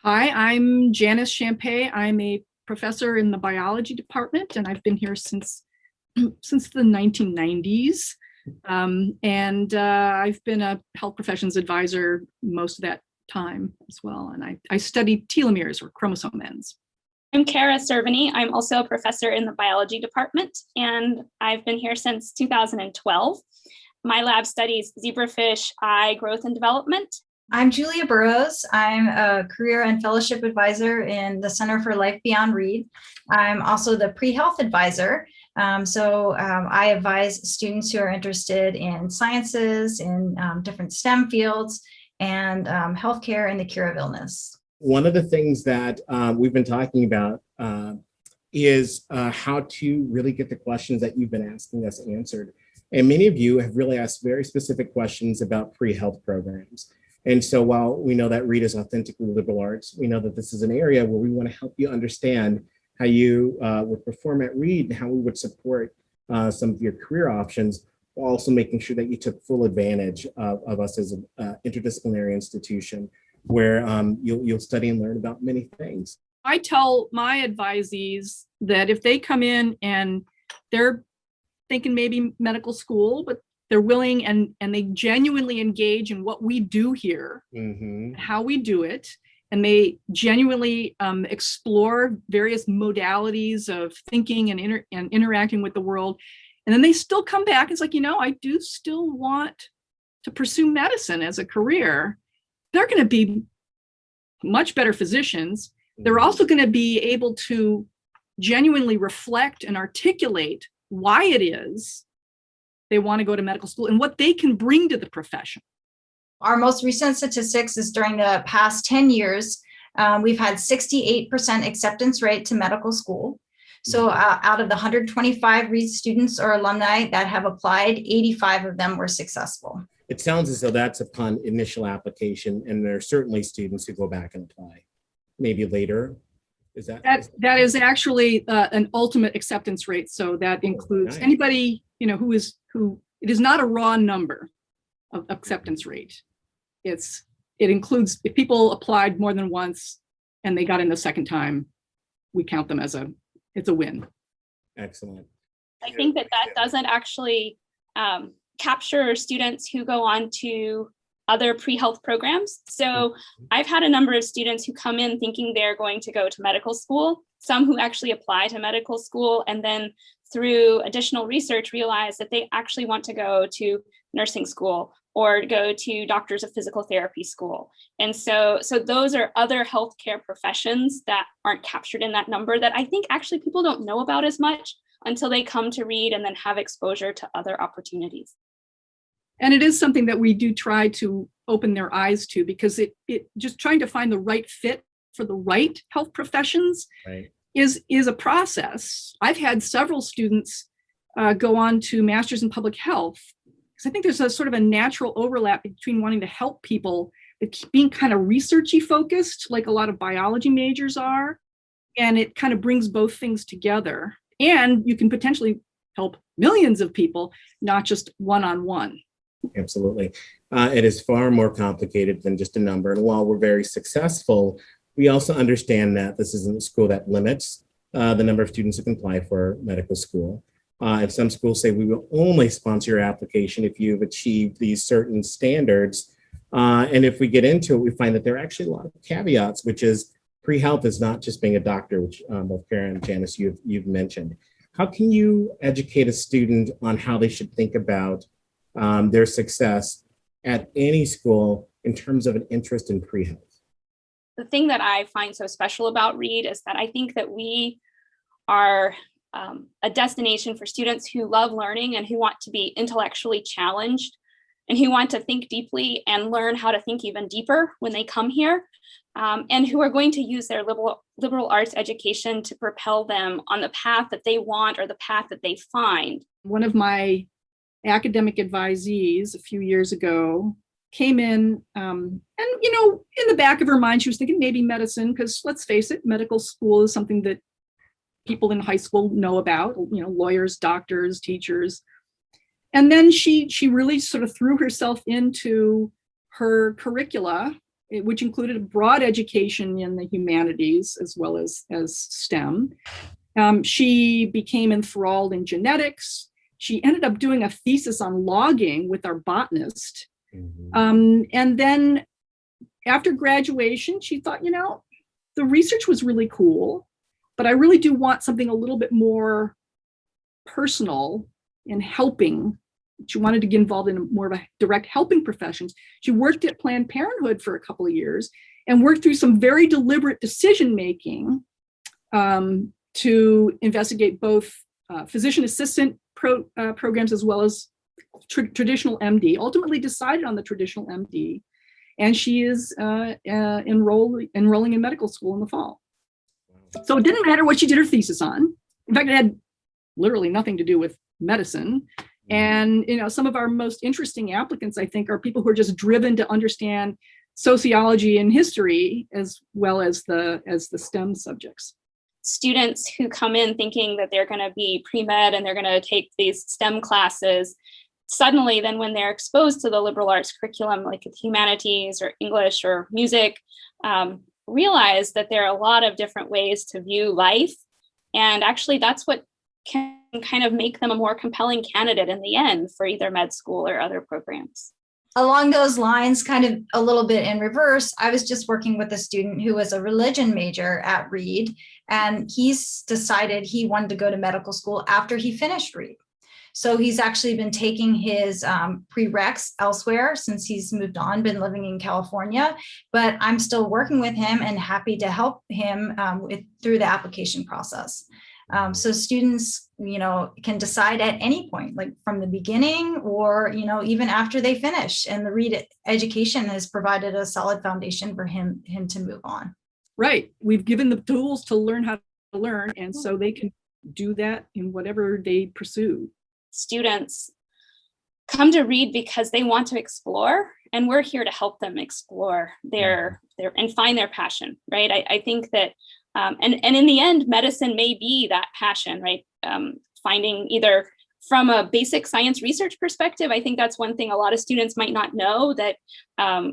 Hi, I'm Janis Shampay. I'm a professor in the biology department, and I've been here since the 1990s. And I've been a health professions advisor most of that time as well. And I study telomeres or chromosome ends. I'm Kara Cerveny. I'm also a professor in the biology department, and I've been here since 2012. My lab studies zebrafish eye growth and development. I'm Julia Burrows. I'm a career and fellowship advisor in the Center for Life Beyond Read. I'm also the pre-health advisor. I advise students who are interested in sciences, in different STEM fields, and healthcare and the cure of illness. One of the things that we've been talking about is how to really get the questions that you've been asking us answered. And many of you have really asked very specific questions about pre-health programs. And so while we know that Reed is authentically liberal arts, we know that this is an area where we want to help you understand how you would perform at Reed and how we would support some of your career options, while also making sure that you took full advantage of us as an interdisciplinary institution where you'll study and learn about many things. I tell my advisees that if they come in and they're thinking maybe medical school, but they're willing and they genuinely engage in what we do here, how we do it, and they genuinely explore various modalities of thinking and interacting with the world. And then they still come back. It's like, I do still want to pursue medicine as a career. They're going to be much better physicians. They're also going to be able to genuinely reflect and articulate why it is they want to go to medical school and what they can bring to the profession. Our most recent statistics is during the past 10 years, we've had 68% acceptance rate to medical school. So out of the 125 Reed students or alumni that have applied, 85 of them were successful. It sounds as though that's upon initial application, and there are certainly students who go back and apply maybe later. That is actually an ultimate acceptance rate. So that includes anybody, who it is not a raw number of acceptance rate. It includes if people applied more than once and they got in the second time, we count them as it's a win. Excellent. I think that doesn't actually capture students who go on to other pre-health programs. So I've had a number of students who come in thinking they're going to go to medical school, some who actually apply to medical school, and then through additional research realize that they actually want to go to nursing school or go to doctors of physical therapy school. And so those are other healthcare professions that aren't captured in that number that I think actually people don't know about as much until they come to Reed and then have exposure to other opportunities. And it is something that we do try to open their eyes to, because it just trying to find the right fit for the right health professions is a process. I've had several students go on to masters in public health, because I think there's a sort of a natural overlap between wanting to help people, but being kind of researchy focused, like a lot of biology majors are. And it kind of brings both things together. And you can potentially help millions of people, not just one-on-one. Absolutely. It is far more complicated than just a number. And while we're very successful, we also understand that this isn't a school that limits the number of students who can apply for medical school. And some schools say we will only sponsor your application if you've achieved these certain standards. And if we get into it, we find that there are actually a lot of caveats, which is pre-health is not just being a doctor, which both Karen and Janis, you've mentioned. How can you educate a student on how they should think about their success at any school in terms of an interest in pre-health? The thing that I find so special about Reed is that I think that we are a destination for students who love learning and who want to be intellectually challenged and who want to think deeply and learn how to think even deeper when they come here, and who are going to use their liberal arts education to propel them on the path that they want or the path that they find. One of my academic advisees a few years ago came in and, in the back of her mind, she was thinking maybe medicine, because let's face it, medical school is something that people in high school know about, lawyers, doctors, teachers. And then she really sort of threw herself into her curricula which included a broad education in the humanities as well as STEM. She became enthralled in genetics. She ended up doing a thesis on logging with our botanist. And then after graduation, she thought, the research was really cool, but I really do want something a little bit more personal in helping. She wanted to get involved in more of a direct helping professions. She worked at Planned Parenthood for a couple of years and worked through some very deliberate decision-making to investigate both physician assistant programs as well as traditional MD, ultimately decided on the traditional MD. And she is enrolling in medical school in the fall. So it didn't matter what she did her thesis on. In fact, it had literally nothing to do with medicine. And some of our most interesting applicants, I think, are people who are just driven to understand sociology and history as well as the STEM subjects. Students who come in thinking that they're going to be pre-med and they're going to take these STEM classes, suddenly then when they're exposed to the liberal arts curriculum, like humanities or English or music, realize that there are a lot of different ways to view life. And actually that's what can kind of make them a more compelling candidate in the end for either med school or other programs. Along those lines, kind of a little bit in reverse, I was just working with a student who was a religion major at Reed, and he's decided he wanted to go to medical school after he finished Reed. So he's actually been taking his prereqs elsewhere since he's moved on, been living in California, but I'm still working with him and happy to help him through the application process. So students, can decide at any point, like from the beginning or, even after they finish, and the Reed education has provided a solid foundation for him to move on. Right. We've given the tools to learn how to learn, and so they can do that in whatever they pursue. Students come to Reed because they want to explore, and we're here to help them explore their and find their passion, right? I think that, and in the end, medicine may be that passion, right? Finding either from a basic science research perspective, I think that's one thing a lot of students might not know, that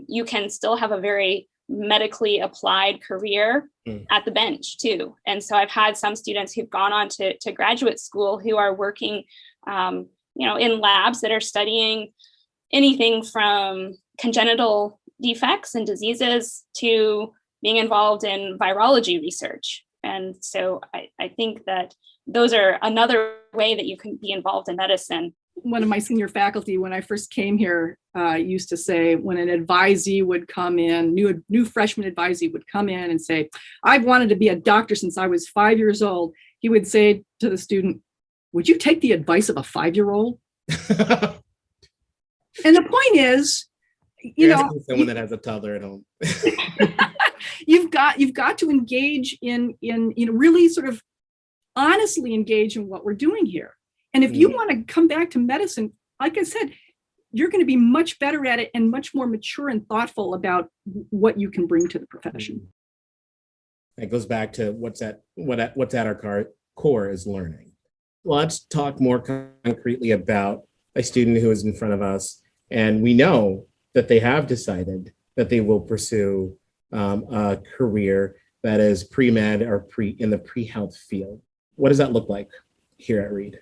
you can still have a very medically applied career at the bench too. And so I've had some students who've gone on to graduate school who are working in labs that are studying anything from congenital defects and diseases to being involved in virology research. And so I think that those are another way that you can be involved in medicine. One of my senior faculty, when I first came here, used to say, when an advisee would come in, new freshman advisee would come in and say, I've wanted to be a doctor since I was 5 years old. He would say to the student, would you take the advice of a 5-year-old? And the point is, someone that has a toddler at home. you've got to engage in really sort of honestly engage in what we're doing here. And if you want to come back to medicine, like I said, you're going to be much better at it and much more mature and thoughtful about what you can bring to the profession. It goes back to what's at our core is learning. Let's talk more concretely about a student who is in front of us, and we know that they have decided that they will pursue a career that is pre-med or in the pre-health field. What does that look like here at Reed?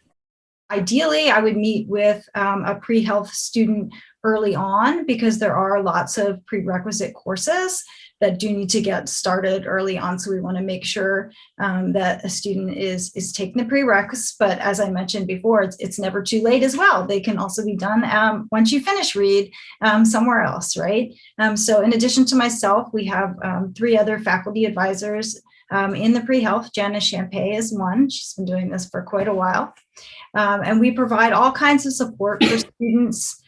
Ideally, I would meet with a pre-health student early on, because there are lots of prerequisite courses that do need to get started early on. So we want to make sure that a student is taking the prereqs. But as I mentioned before, it's never too late as well. They can also be done once you finish Reed somewhere else, right? So in addition to myself, we have 3 other faculty advisors in the pre-health. Janis Shampay is one. She's been doing this for quite a while. And we provide all kinds of support for students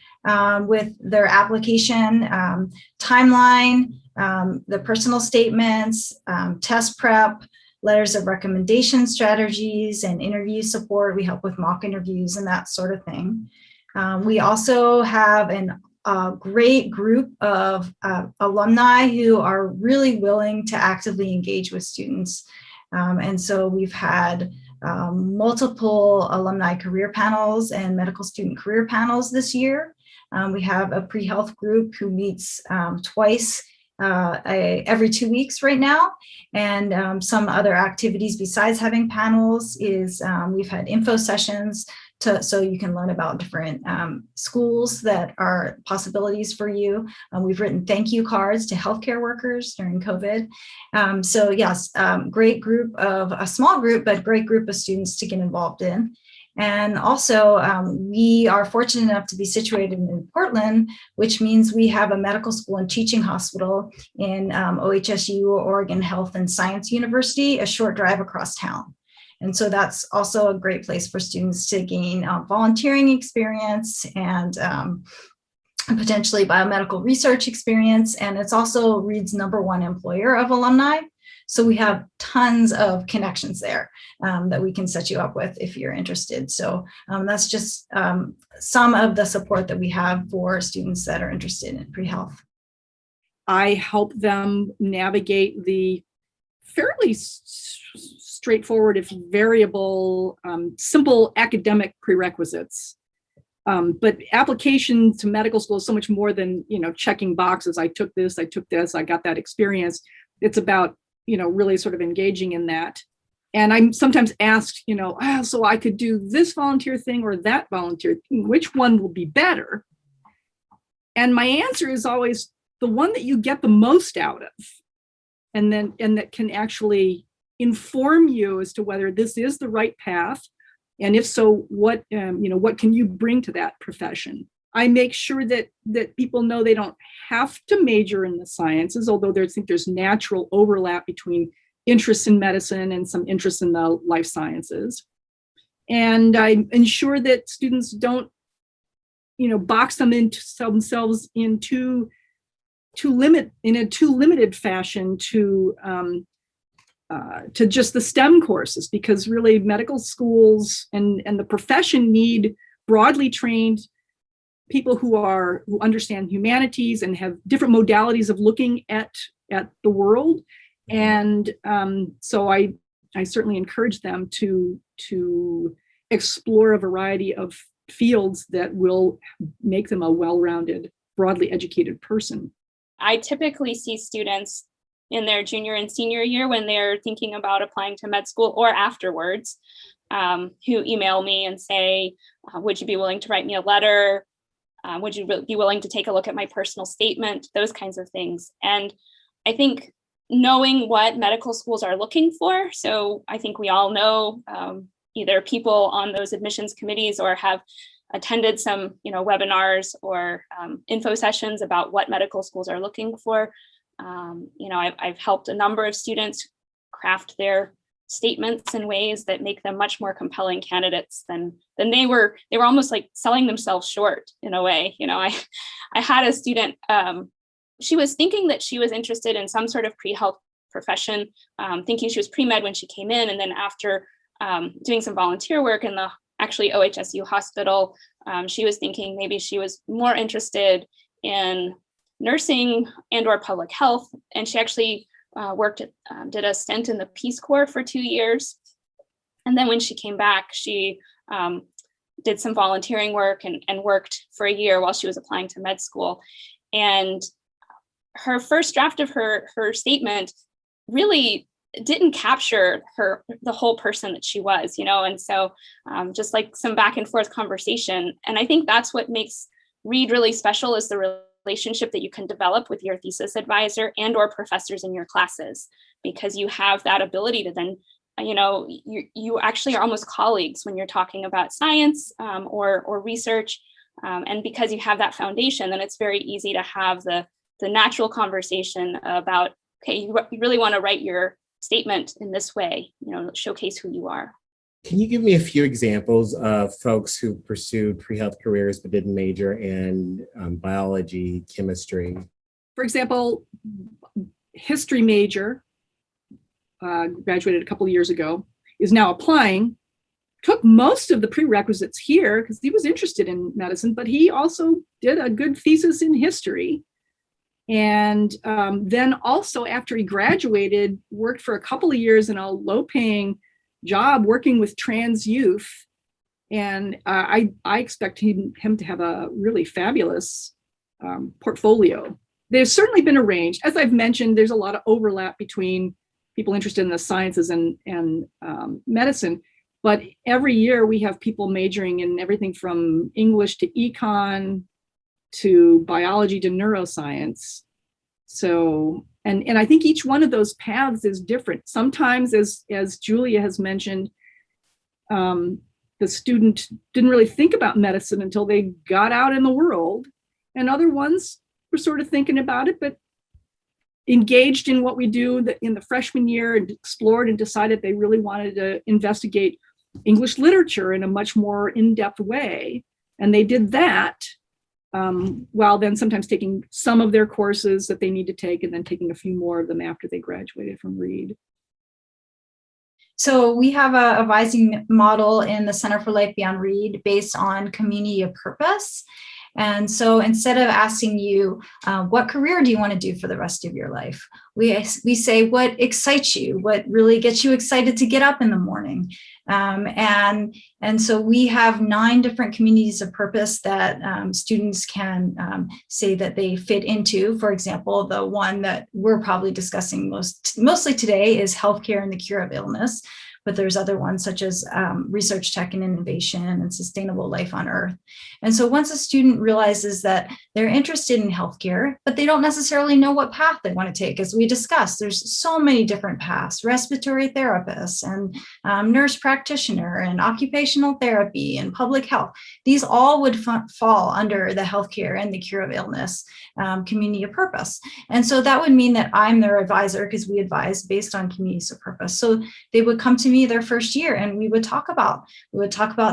with their application, timeline, the personal statements, test prep, letters of recommendation strategies, and interview support. We help with mock interviews and that sort of thing. We also have a great group of alumni who are really willing to actively engage with students. And so we've had multiple alumni career panels and medical student career panels this year. We have a pre-health group who meets twice every 2 weeks right now. And some other activities besides having panels is we've had info sessions so you can learn about different schools that are possibilities for you. We've written thank you cards to healthcare workers during COVID. So yes, great group of a small group, but great group of students to get involved in. And also, we are fortunate enough to be situated in Portland, which means we have a medical school and teaching hospital in OHSU, Oregon Health and Science University, a short drive across town. And so that's also a great place for students to gain volunteering experience and potentially biomedical research experience. And it's also Reed's #1 employer of alumni. So we have tons of connections there that we can set you up with if you're interested. So that's just some of the support that we have for students that are interested in pre-health. I help them navigate the fairly straightforward, if variable, simple academic prerequisites. But application to medical school is so much more than, checking boxes. I took this, I got that experience. It's about, really sort of engaging in that. And I'm sometimes asked, so I could do this volunteer thing or that volunteer thing, which one will be better? And my answer is always the one that you get the most out of. And that can actually inform you as to whether this is the right path. And if so, what can you bring to that profession? I make sure that people know they don't have to major in the sciences, although I think there's natural overlap between interests in medicine and some interest in the life sciences. And I ensure that students don't, box them into themselves in a too limited fashion to just the STEM courses, because really medical schools and the profession need broadly trained people who understand humanities and have different modalities of looking at the world. And so I certainly encourage them to explore a variety of fields that will make them a well-rounded, broadly educated person. I typically see students in their junior and senior year when they're thinking about applying to med school or afterwards, who email me and say, would you be willing to write me a letter? Would you be willing to take a look at my personal statement? Those kinds of things. And I think knowing what medical schools are looking for, so I think we all know either people on those admissions committees or have attended some webinars or info sessions about what medical schools are looking for. I've helped a number of students craft their statements in ways that make them much more compelling candidates than they were almost like selling themselves short in a way. I had a student, she was thinking that she was interested in some sort of pre-health profession, thinking she was pre-med when she came in. And then after doing some volunteer work in the actually OHSU hospital, she was thinking maybe she was more interested in nursing and or public health. And she actually did a stint in the Peace Corps for 2 years. And then when she came back, she did some volunteering work and worked for a year while she was applying to med school. And her first draft of her statement really didn't capture the whole person that she was, and so just like some back and forth conversation. And I think that's what makes Reed really special, is the relationship that you can develop with your thesis advisor and or professors in your classes, because you have that ability to then, you actually are almost colleagues when you're talking about science or research. And because you have that foundation, then it's very easy to have the natural conversation about, okay, you really want to write your statement in this way, showcase who you are. Can you give me a few examples of folks who pursued pre-health careers but didn't major in biology, chemistry? For example, history major, graduated a couple of years ago, is now applying, took most of the prerequisites here because he was interested in medicine, but he also did a good thesis in history. And then also after he graduated, worked for a couple of years in a low-paying job working with trans youth. And I expect him to have a really fabulous portfolio there's certainly been a range. As I've mentioned, there's a lot of overlap between people interested in the sciences and medicine. But every year we have people majoring in everything from English to econ to biology to neuroscience. So, and I think each one of those paths is different. Sometimes, as Julia has mentioned, the student didn't really think about medicine until they got out in the world, and other ones were sort of thinking about it, but engaged in what we do in the freshman year and explored and decided they really wanted to investigate English literature in a much more in-depth way. And they did that while then sometimes taking some of their courses that they need to take and then taking a few more of them after they graduated from Reed. So we have a advising model in the Center for Life Beyond Reed based on community of purpose. And so instead of asking you, what career do you want to do for the rest of your life? We say, what excites you? What really gets you excited to get up in the morning? And so we have 9 different communities of purpose that students can say that they fit into. For example, the one that we're probably discussing mostly today is healthcare and the cure of illness. But there's other ones such as research, tech, and innovation and sustainable life on Earth. And so once a student realizes that they're interested in healthcare, but they don't necessarily know what path they want to take, as we discussed, there's so many different paths: respiratory therapists and nurse practitioner and occupational therapy and public health. These all would fall under the healthcare and the cure of illness community of purpose. And so that would mean that I'm their advisor, because we advise based on communities of purpose. So they would come to me their first year and we would talk about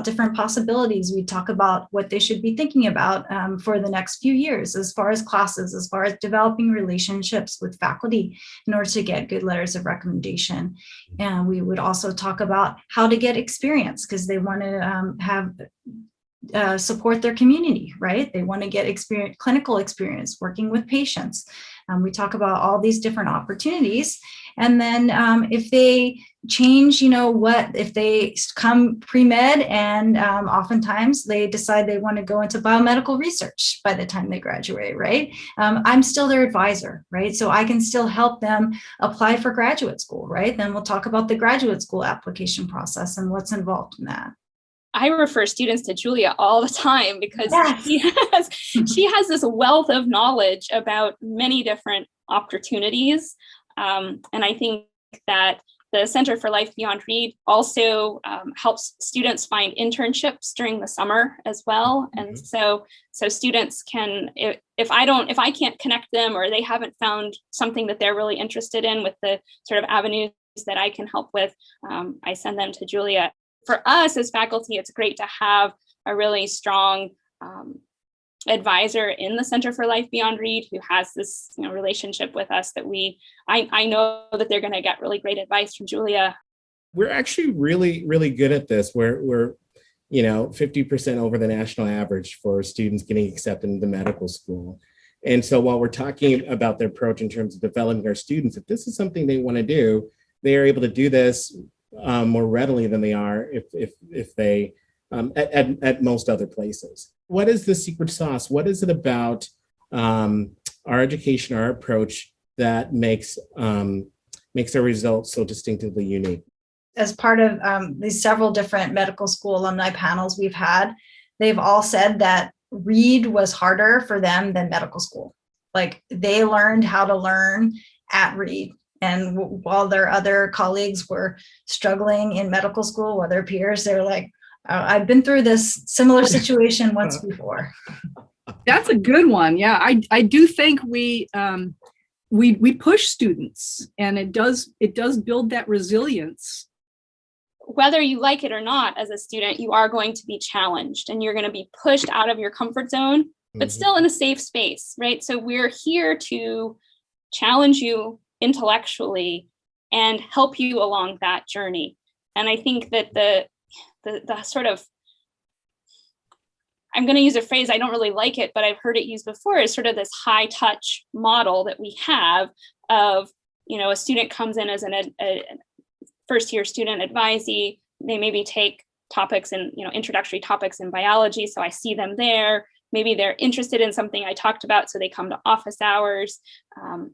different possibilities. We'd talk about what they should be thinking about for the next few years, as far as classes, as far as developing relationships with faculty in order to get good letters of recommendation. And we would also talk about how to get experience, because they want to support their community, right? They want to get clinical experience working with patients. We talk about all these different opportunities. And then if they change, if they come pre-med and oftentimes they decide they want to go into biomedical research by the time they graduate, right? I'm still their advisor, right? So I can still help them apply for graduate school, right? Then we'll talk about the graduate school application process and what's involved in that. I refer students to Julia all the time because yes. she has this wealth of knowledge about many different opportunities. And I think that the Center for Life Beyond Reed also helps students find internships during the summer as well. And so students can, if I can't connect them or they haven't found something that they're really interested in with the sort of avenues that I can help with, I send them to Julia. For us as faculty, it's great to have a really strong advisor in the Center for Life Beyond Reed who has this relationship with us that I know that they're going to get really great advice from Julia. We're actually really, really good at this. We're 50% over the national average for students getting accepted into medical school. And so while we're talking about their approach in terms of developing our students, if this is something they want to do, they are able to do this more readily than they are if they at most other places. What is the secret sauce? What is it about our education, our approach that makes our results so distinctively unique? As part of these several different medical school alumni panels we've had, they've all said that Reed was harder for them than medical school. Like they learned how to learn at Reed. And while their other colleagues were struggling in medical school with their peers, they're like, I've been through this similar situation once before. That's a good one. Yeah, I do think we push students, and it does build that resilience. Whether you like it or not, as a student, you are going to be challenged and you're going to be pushed out of your comfort zone, but still in a safe space, right? So we're here to challenge you intellectually and help you along that journey. And I think that the sort of, I'm going to use a phrase, I don't really like it, but I've heard it used before, is sort of this high touch model that we have of, a student comes in as a first year student advisee, they maybe take topics in, introductory topics in biology. So I see them there. Maybe they're interested in something I talked about, so they come to office hours.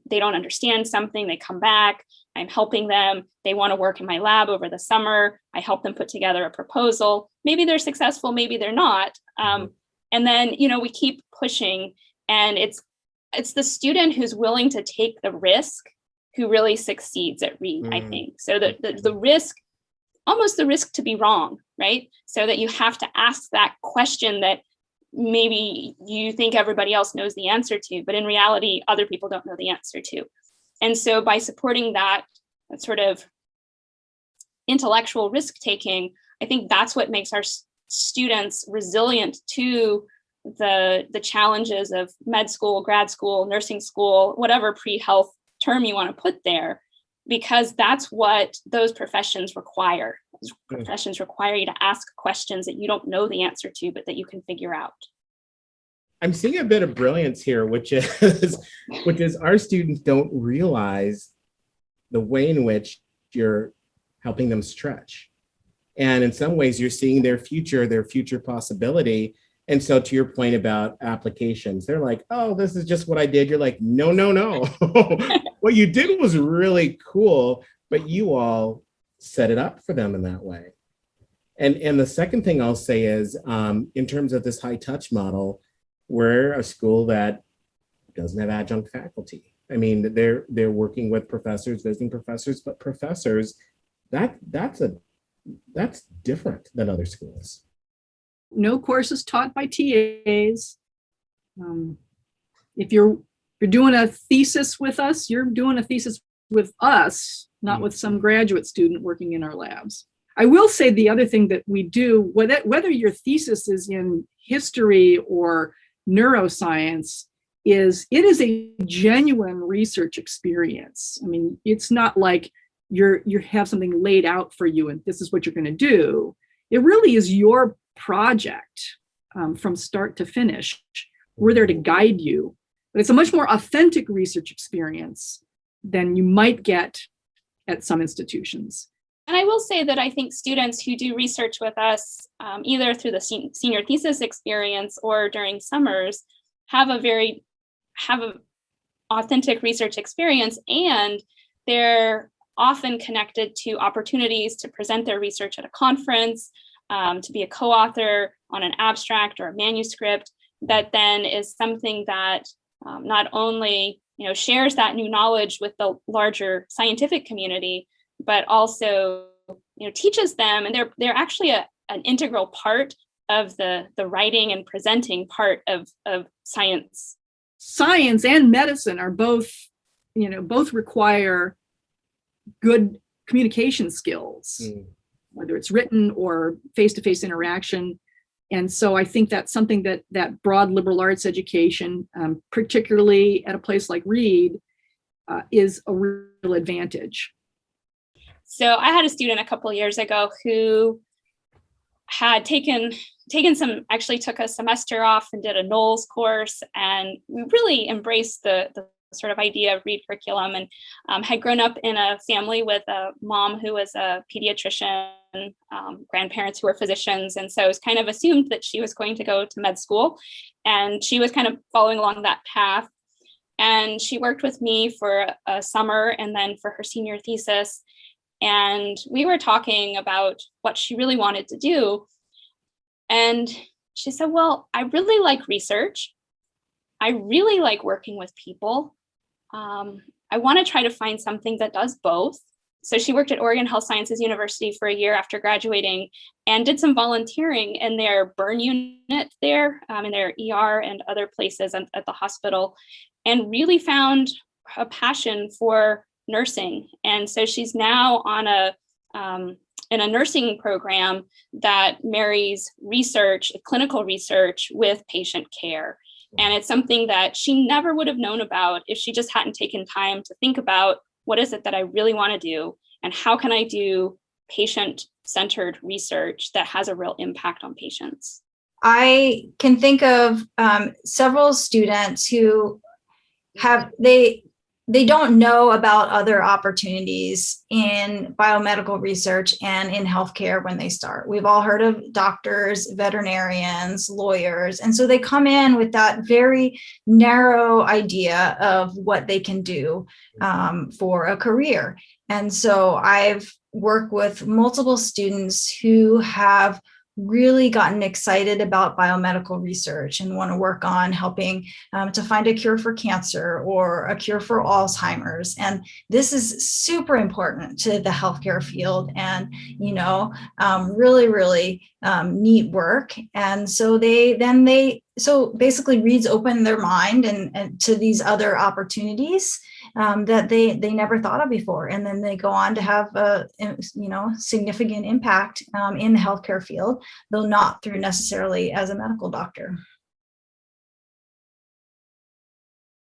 They don't understand something, they come back. I'm helping them. They want to work in my lab over the summer. I help them put together a proposal. Maybe they're successful, maybe they're not. And then, we keep pushing, and it's the student who's willing to take the risk who really succeeds at Reed, I think. So the risk, almost the risk to be wrong, right? So that you have to ask that question that maybe you think everybody else knows the answer to, but in reality, other people don't know the answer to. And so by supporting that sort of intellectual risk taking, I think that's what makes our students resilient to the challenges of med school, grad school, nursing school, whatever pre-health term you want to put there, because that's what those professions require. Those professions require you to ask questions that you don't know the answer to, but that you can figure out. I'm seeing a bit of brilliance here, which is our students don't realize the way in which you're helping them stretch. And in some ways, you're seeing their future possibility. And so to your point about applications, they're like, oh, this is just what I did. You're like, no. What you did was really cool, but you all set it up for them in that way. And the second thing I'll say is, in terms of this high touch model, we're a school that doesn't have adjunct faculty. I mean, they're working with professors, visiting professors, but professors, that's different than other schools. No courses taught by TAs. If you're doing a thesis with us, you're doing a thesis with us, not with some graduate student working in our labs. I will say the other thing that we do, whether your thesis is in history or neuroscience, it is a genuine research experience. I mean, it's not like you have something laid out for you and this is what you're going to do. It really is your project from start to finish. We're there to guide you, but it's a much more authentic research experience than you might get at some institutions. And I will say that I think students who do research with us, either through the senior thesis experience or during summers, have an authentic research experience, and they're often connected to opportunities to present their research at a conference, to be a co-author on an abstract or a manuscript that then is something that not only shares that new knowledge with the larger scientific community, but also teaches them, and they're actually an integral part of the writing and presenting part of science. Science and medicine are both require good communication skills, whether it's written or face-to-face interaction. And so I think that's something that broad liberal arts education, particularly at a place like Reed, is a real advantage. So I had a student a couple of years ago who had actually took a semester off and did a Knowles course, and we really embraced the sort of idea of Reed curriculum, and had grown up in a family with a mom who was a pediatrician, grandparents who were physicians. And so it was kind of assumed that she was going to go to med school, and she was kind of following along that path. And she worked with me for a summer and then for her senior thesis. And we were talking about what she really wanted to do. And she said, well, I really like research. I really like working with people. I want to try to find something that does both. So she worked at Oregon Health Sciences University for a year after graduating and did some volunteering in their burn unit there, in their ER and other places at the hospital, and really found a passion for nursing. And so she's now on in a nursing program that marries research, clinical research, with patient care. And it's something that she never would have known about if she just hadn't taken time to think about, what is it that I really want to do? And how can I do patient-centered research that has a real impact on patients? I can think of several students who they don't know about other opportunities in biomedical research and in healthcare when they start. We've all heard of doctors, veterinarians, lawyers, and so they come in with that very narrow idea of what they can do for a career. And so I've worked with multiple students who have really gotten excited about biomedical research and want to work on helping to find a cure for cancer or a cure for Alzheimer's. And this is super important to the healthcare field, and, you know, really, really neat work. And so so basically Reed's opened their mind and to these other opportunities that they never thought of before. And then they go on to have a, you know, significant impact in the healthcare field, though not through necessarily as a medical doctor.